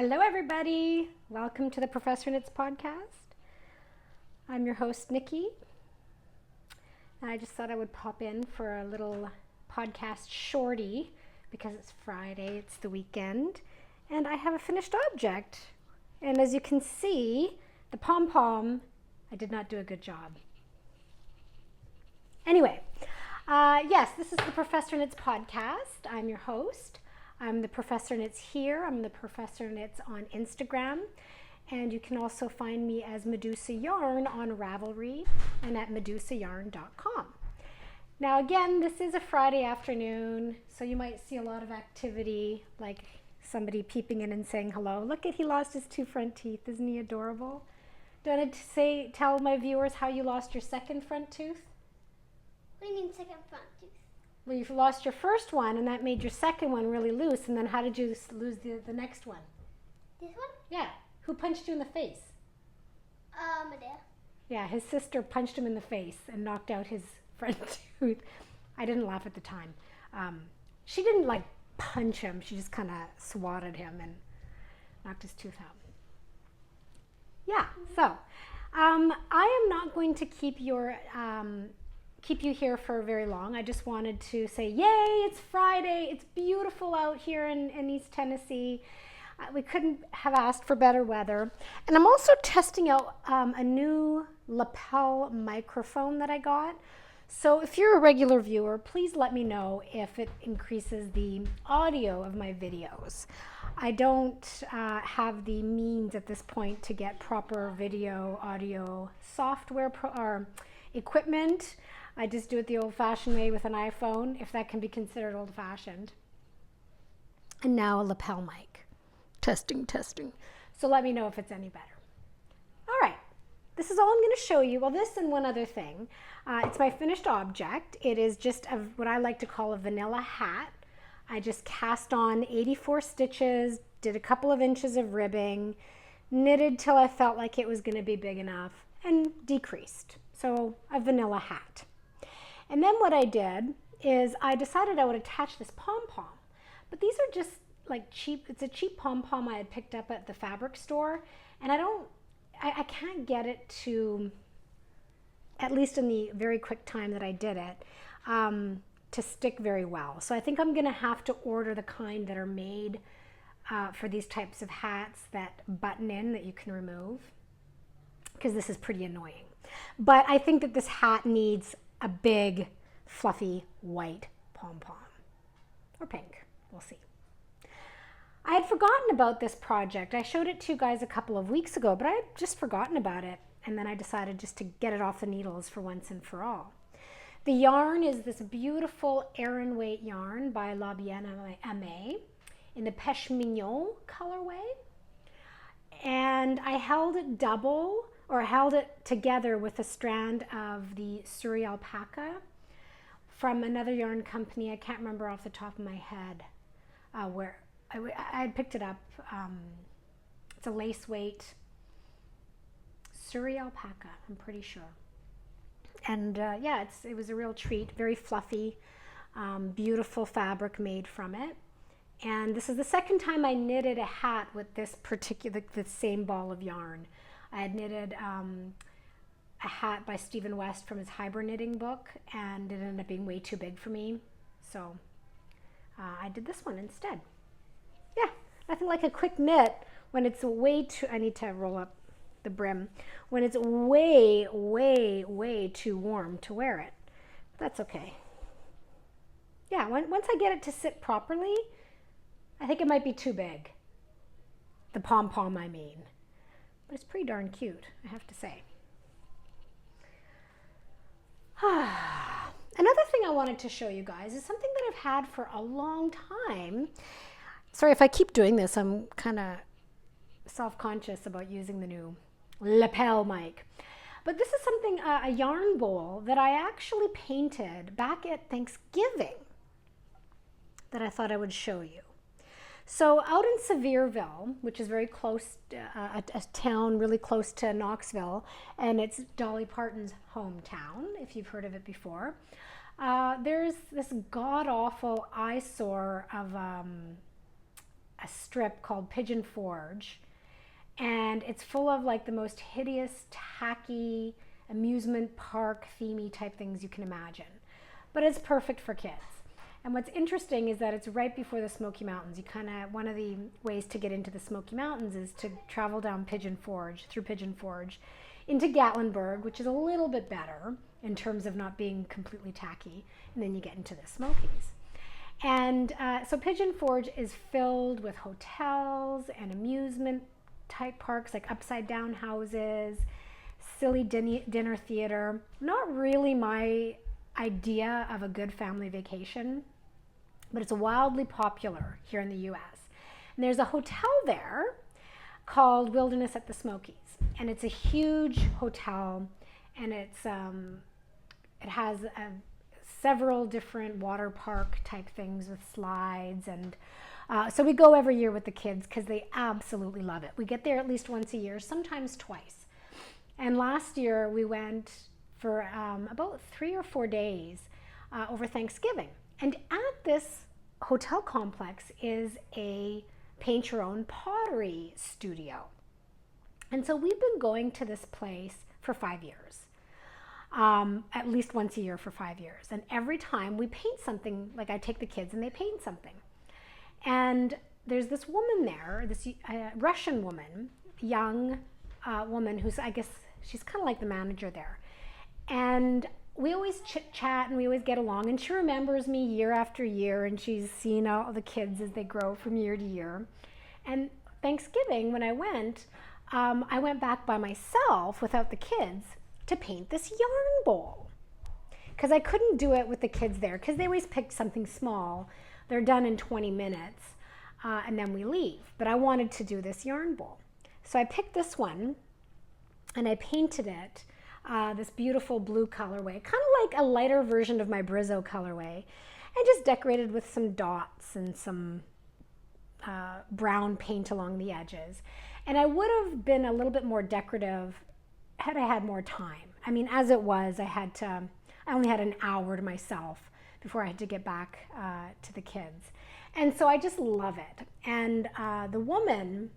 Hello, everybody. Welcome to the Professor Knits podcast. I'm your host, Nikki. And I just thought I would pop in for a little podcast shortie because it's Friday, it's the weekend, and I have a finished object. And as you can see, the pom-pom, I did not do a good job. Anyway, yes, this is the Professor Knits podcast. I'm your host. I'm the Professor Knits here. I'm the Professor Knits on Instagram. And you can also find me as Medusa Yarn on Ravelry and at medusayarn.com. Now again, this is a Friday afternoon, so you might see a lot of activity, like somebody peeping in and saying hello. Look at, he lost his 2 front teeth. Isn't he adorable? Do I need to tell my viewers how you lost your second front tooth? What do you mean second front tooth? Well, you've lost your first one, and that made your second one really loose. And then how did you lose the next one? This one? Yeah. Who punched you in the face? My dad. Yeah, his sister punched him in the face and knocked out his front tooth. I didn't laugh at the time. She didn't like punch him. She just kind of swatted him and knocked his tooth out. Yeah. So I am not going to keep you here for very long. I just wanted to say, yay, it's Friday. It's beautiful out here in East Tennessee. We couldn't have asked for better weather. And I'm also testing out a new lapel microphone that I got. So if you're a regular viewer, please let me know if it increases the audio of my videos. I don't have the means at this point to get proper video audio software or equipment. I just do it the old-fashioned way with an iPhone, if that can be considered old-fashioned. And now a lapel mic. Testing. So let me know if it's any better. All right, this is all I'm going to show you. Well, this and one other thing. It's my finished object. It is just what I like to call a vanilla hat. I just cast on 84 stitches, did a couple of inches of ribbing, knitted till I felt like it was going to be big enough, and decreased. So a vanilla hat. And then what I did is I decided I would attach this pom-pom. But these are just like cheap, it's a cheap pom-pom I had picked up at the fabric store. And I can't get it to, at least in the very quick time that I did it, to stick very well. So I think I'm gonna have to order the kind that are made for these types of hats that button in, that you can remove, because this is pretty annoying. But I think that this hat needs a big, fluffy, white pom-pom. Or pink, we'll see. I had forgotten about this project. I showed it to you guys a couple of weeks ago, but I had just forgotten about it. And then I decided just to get it off the needles for once and for all. The yarn is this beautiful Aran weight yarn by Bien Aimee in the Peche Mignon colorway. And I held it held it together with a strand of the suri alpaca from another yarn company. I can't remember off the top of my head where I had picked it up. It's a lace weight suri alpaca, I'm pretty sure. And yeah, it was a real treat, very fluffy, beautiful fabric made from it. And this is the second time I knitted a hat with the same ball of yarn. I had knitted a hat by Stephen West from his Hybrid knitting book, and it ended up being way too big for me. So I did this one instead. Yeah, nothing like a quick knit when it's way too, I need to roll up the brim, when it's way, way, way too warm to wear it. That's okay. Yeah, once I get it to sit properly, I think it might be too big. The pom-pom, I mean. But it's pretty darn cute, I have to say. Another thing I wanted to show you guys is something that I've had for a long time. Sorry if I keep doing this, I'm kind of self-conscious about using the new lapel mic. But this is something, a yarn bowl that I actually painted back at Thanksgiving that I thought I would show you. So out in Sevierville, which is very close, a town really close to Knoxville, and it's Dolly Parton's hometown, if you've heard of it before, there's this god-awful eyesore of a strip called Pigeon Forge, and it's full of like the most hideous, tacky, amusement park themey type things you can imagine. But it's perfect for kids. And what's interesting is that it's right before the Smoky Mountains. One of the ways to get into the Smoky Mountains is to travel down through Pigeon Forge, into Gatlinburg, which is a little bit better in terms of not being completely tacky, and then you get into the Smokies. And so Pigeon Forge is filled with hotels and amusement type parks, like upside down houses, silly dinner theater. Not really my idea of a good family vacation, but it's wildly popular here in the US. And there's a hotel there called Wilderness at the Smokies, and it's a huge hotel, and it has several different water park type things with slides, and so we go every year with the kids because they absolutely love it. We get there at least once a year, sometimes twice. And last year we went for about 3 or 4 days over Thanksgiving. And at this hotel complex is a paint your own pottery studio. And so we've been going to this place for 5 years, at least once a year for 5 years. And every time we paint something, like I take the kids and they paint something. And there's this woman there, this Russian woman, young woman who's, I guess, she's kind of like the manager there. And we always chit chat and we always get along, and she remembers me year after year, and she's seen all the kids as they grow from year to year. And Thanksgiving, when I went back by myself without the kids to paint this yarn bowl, because I couldn't do it with the kids there because they always pick something small. They're done in 20 minutes and then we leave. But I wanted to do this yarn bowl. So I picked this one and I painted it this beautiful blue colorway, kind of like a lighter version of my Brizzo colorway, and just decorated with some dots and some brown paint along the edges. And I would have been a little bit more decorative had I had more time. I mean, as it was, I only had an hour to myself before I had to get back to the kids. And so I just love it. And the woman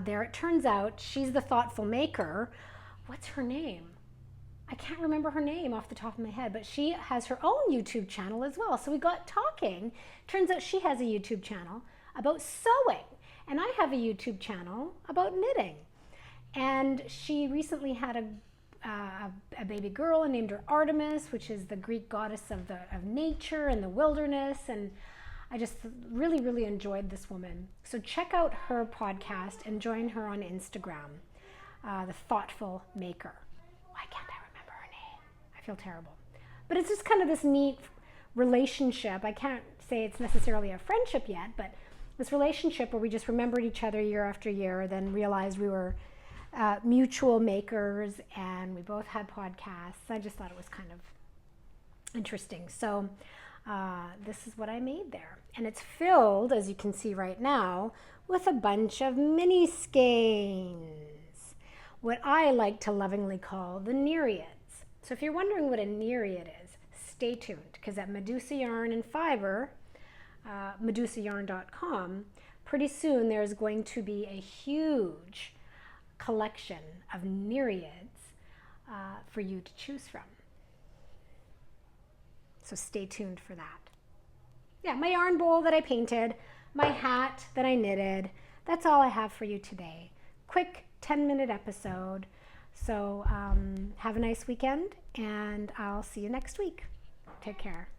there, it turns out she's the thoughtful maker. What's her name? I can't remember her name off the top of my head, but she has her own YouTube channel as well. So we got talking. Turns out she has a YouTube channel about sewing, and I have a YouTube channel about knitting. And she recently had a baby girl and named her Artemis, which is the Greek goddess of nature and the wilderness. And I just really, really enjoyed this woman. So check out her podcast and join her on Instagram, The Thoughtful Maker. Why can't I remember her name? I feel terrible. But it's just kind of this neat relationship. I can't say it's necessarily a friendship yet, but this relationship where we just remembered each other year after year, then realized we were mutual makers, and we both had podcasts. I just thought it was kind of interesting. So this is what I made there. And it's filled, as you can see right now, with a bunch of mini skeins, what I like to lovingly call the nereids. So if you're wondering what a nereid is, stay tuned, because at Medusa Yarn and Fiber, medusayarn.com, pretty soon there's going to be a huge collection of nereids for you to choose from. So stay tuned for that. Yeah, my yarn bowl that I painted, my hat that I knitted, that's all I have for you today. Quick 10-minute episode. So have a nice weekend, and I'll see you next week. Take care.